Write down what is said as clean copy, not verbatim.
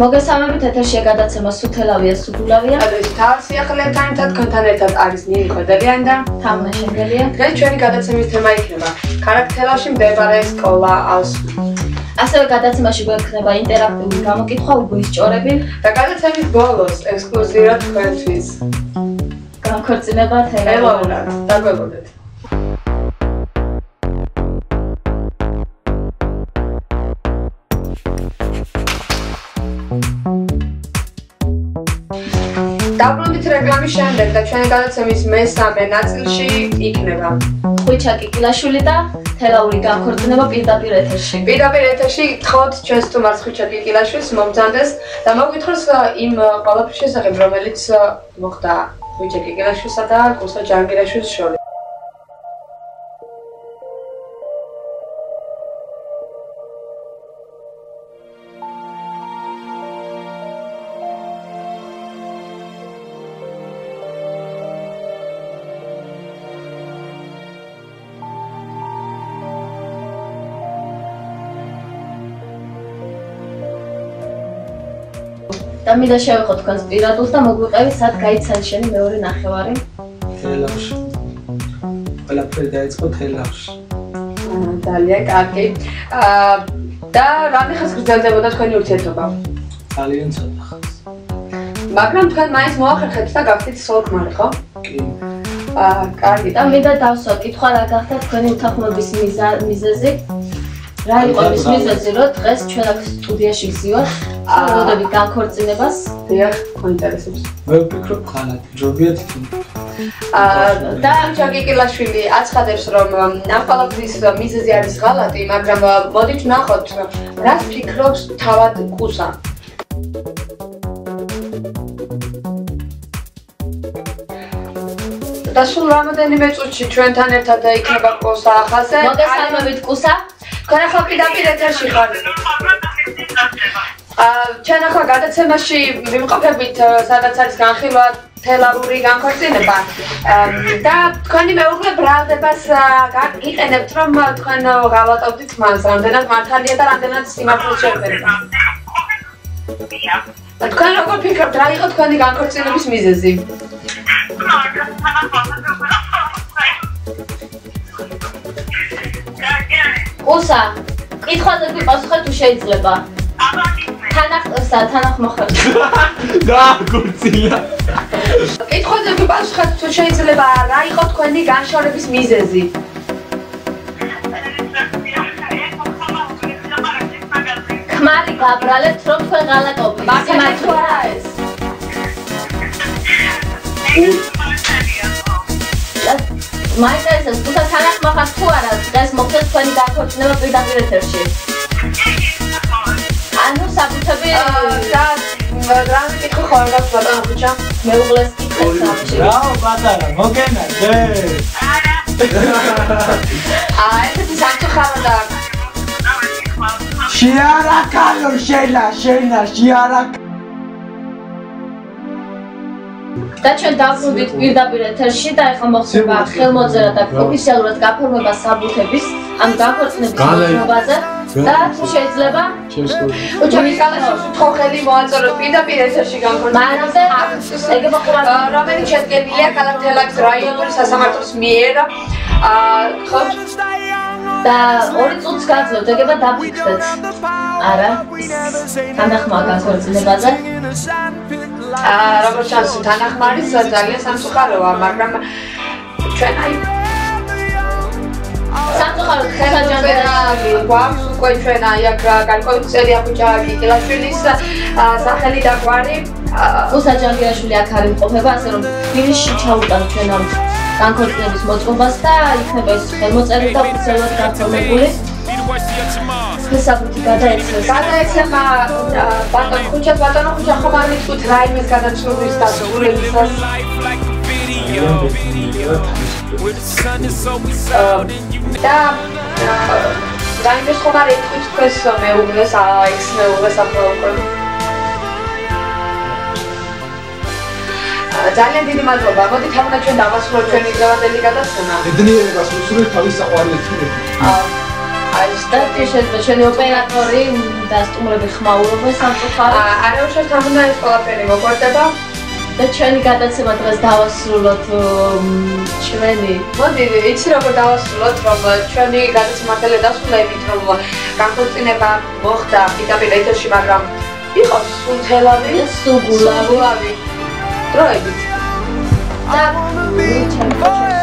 მოგესალმებით, ეთერშია გადაცემა სუთელავია სუგულავია. Adres თავის სიახლეებთან ერთად თქვენთან ერთად არის ნინი ხვედელიანი და თამნა შენგელია. დღეს ჩვენი გადაცემის თემა იქნება ქარაქტერაში მდებარე სკოლა ალსუ. ასევე გადაცემაში გვექნება ინტერაქტიული გამოკითხვა უბნის ჭორები და გადაცემის ბოლოს ექსკლუზიურად თქვენთვის განქორწინება თელაურად. დაგვებოდეთ. დაბრუნდით რეკლამის შემდეგ და ჩვენი გადაცემის მესამე ნაწილში იქნება ხვიჩა კიკილაშვილი და თელაური განქორწინება პირდაპირ ეთერში. პირდაპირ ეთერში გთხოვთ ჩვენს სტუმარს ხვიჩა კიკილაშვილს მომძანდეს და მოგვითხროს იმ ყველაფრის შესახებ, რომელიც მოხდა ხვიჩა კიკილაშვილსა და კურსა ჯანგირაშვილის შორის. და მინდა შევეხო თქვენს პირადულს და მოგვიყევი სად გაიცანი შენი მეორე ნახევარი? თელავში. ყველაფერი დაიწყო თელავში. ძალიან კარგი. და რამდენი ხანს გრძელდებოდა თქვენი ურთიერთობა? ძალიან ცოტა ხანს. მაგრამ თქვენ მაინც მოახერხეთ და გახდით სოლქმარი, ხო? კი. კარგი. და მინდა დავსვა კითხვა რა გახდა თქვენი უთანხმოების მიზეზი? რა იყო ის მიზეზი, რომ დღეს ჩვენ აქ სტუდიაში ვზივართ? ვუწოდებით განქორწინებას. დიახ, გვინტერესებს. მე ვფიქრობ ხალათი, ჯობია თქო. და ჯაგიკილაშვილი აცხადებს, რომ ამ ყველაფრის მიზეზი არის ღალატი, მაგრამ მოდით ვნახოთ, რას ფიქრობს თავად კუსა. და სულ რამოდენიმე წუთში ჩვენთან ერთად იქნება კუსა ახალზე. მოგესალმებით კუსა. თქვენ ახლა პირდაპირ ეთერში ხართ. ჩვენ ახლა გადაცემაში ვიმყოფებით, სადაც არის განხილვა თელავური განქორწინება და თქვენი მეუღლე ბრალდებას გიყენებთ, რომ თქვენ გავატოვდით მას, რამდენად მართალია და რამდენად სიმართლეს შეგვერება. თქვენ როგორ ფიქრობთ, რა იყო თქვენი განქორწინების მიზეზი? კუსა, კითხვაზე გვიპასუხეთ თუ შეიძლება? თანახ მოხერხ. გააქორწინა. კითხვაზე გვიპასუხეთ თუ შეიძლება, რა იყო თქვენი განშორების მიზეზი? ქმარი გაბრალებთ, რომ თქვენ ღალატობთ. მაგალითად თუ არა ეს? მაინტერესებს კუსა თანახ მოხართ თუ არა დღეს მოხდეს თქვენი განქორწინება პირდაპირ ეთერში? ანუ საბუთები და რა მეკითხო ხოლმე ბატონო ხუჩა? მეუღლეს კითხეს ამაში. რაო პატარა, მოგენადე. ესეთი სამწუხარო და შეარაკალო შენა შეარაკ. და ჩვენ დავბრუნდით პირდაპირ ეთერში და ახლა მოხდება ხელმოწერა და ოფიციალურად გაფორმება საბუთების ამ განქორწინების მოძრაობაზე და თუ შეიძლება უჩვენებაში თხოველი მოაწოდოთ პირდაპირ ეთერში მანამდე ეგება ყურადღება რომელიც შედგენილია ქალაქ თელავის რაიონული სასამართლოს მიერ თხოვთ და 2 წუთს გაძლევთ ეგება დაფიქრდეთ არა თანახმა განქორწინებაზე როგორც ჩანს თანახმარის ძალიან სამწუხაროა მაგრამ ჩვენ აი სამწუხაროდ ხეჯანბერალი გვაქვს უკვე ჩვენ აი აქ გარკვეული წერია ხვიჩა კიკილაშვილის სახელი და გვარი კუსა ჯანგირაშვილი აქ არ იმყოფება ასე რომ თბილისში ჩაუტართ ჩვენ ამ განქორწინების მოწყობას და იქნება ის ხელმოწერილი და ოფიციალურად გაფორმებული საბუთი გადაეცემა ბატონ ხვიჩას ბატონო ხვიჩა ხომ არ მითქვით რაიმეს გადაცვლის დასრულებისას და რაიმეს ხომ არ ეთქვით თქვენს მეუღლეს აიქს მეუღლეს ახლა უკვე ძალიან დიდი მადლობა. მოდით ახლა ჩვენ დავასრულოთ ჩვენი დღევანდელი გადაცემა. ბედნიერებას უსურვებთ თავის საყვარელ ეთნიკებს. სტატი შეიძლება ჩვენი ოპერატორი და სტუმრები ხმაურობენ სამწუხაროდ. არა უშუალოდ უნდა ეს ყველაფერი მოგვარდება. და ჩვენი გადაცემა დღეს დავასრულოთ ჩვენი. მოდი, იცი როგორ დავასრულოთ, რომ ჩვენი გადაცემატელი დასრულა იმით, რომ განხორციელება მოხდა პირდაპირ ეთერში, მაგრამ იყო სულთელავი, სუგულავი დროებით. და